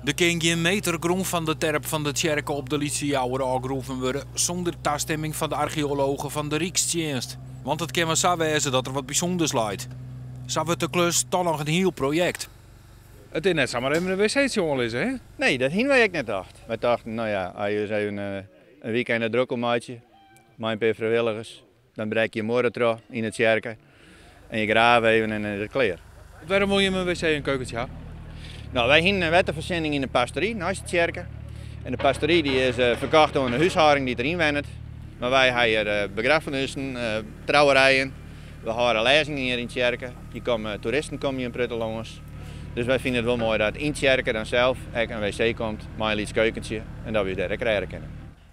De kan geen meter grond van de terp van de tjerken op de Lietsejouwer aangegroeven worden zonder toestemming van de archeologen van de Rijksdienst. Want het kan wel zo wezen dat er wat bijzonders leidt. Zo wordt de klus toch nog een heel project. Het is net zomaar even een wc-jongen is, hè? Nee, dat hadden wij ook net dacht. Wij dachten, nou ja, als je eens even een weekend naar druk maatje, maar een paar vrijwilligers, dan breek je morgen terug in het kerken en je graaft even en het kleer. Waarom wil je een wc en keukentje hebben? Nou, wij hebben een wettenverzending in de pastorie naast het kerken. En de pastorie die is verkocht door een huishouding die erin woont. Maar wij hebben begrafenissen, trouwerijen, we houden lezingen hier in het kerken. Toeristen komen hier in Pruttelongens. Dus wij vinden het wel mooi dat in het kerken dan zelf een wc komt, maar een keukentje en dat we daar krijgen kunnen.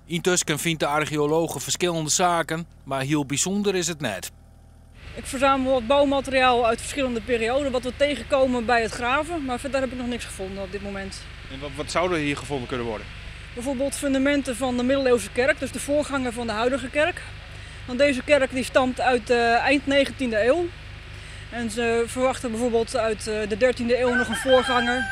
Intussen vindt de archeologen verschillende zaken, maar heel bijzonder is het net. Ik verzamel wat bouwmateriaal uit verschillende perioden, wat we tegenkomen bij het graven, maar verder heb ik nog niks gevonden op dit moment. En wat zou er hier gevonden kunnen worden? Bijvoorbeeld fundamenten van de middeleeuwse kerk, dus de voorganger van de huidige kerk. Want deze kerk die stamt uit eind 19e eeuw. En ze verwachten bijvoorbeeld uit de 13e eeuw nog een voorganger.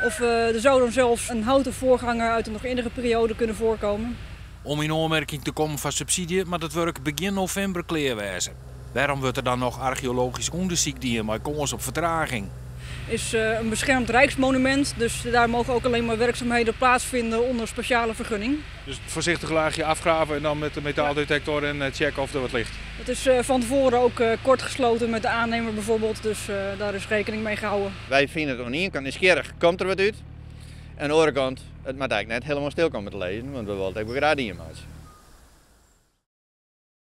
Of er zou dan zelfs een houten voorganger uit een nog eerdere periode kunnen voorkomen. Om in aanmerking te komen van subsidie, maar dat werk begin november kleerwijzen. Waarom wordt er dan nog archeologisch onderzoek die maar kans op vertraging? Is een beschermd rijksmonument, dus daar mogen ook alleen maar werkzaamheden plaatsvinden onder speciale vergunning. Dus voorzichtig laagje afgraven en dan met de metaaldetector en checken of er wat ligt. Het is van tevoren ook kort gesloten met de aannemer bijvoorbeeld, dus daar is rekening mee gehouden. Wij vinden het aan de ene kant nieuwsgierig, komt er wat uit. En aan de andere kant, het mag eigenlijk net helemaal stil komen te lezen, want we willen het ook weer graag in.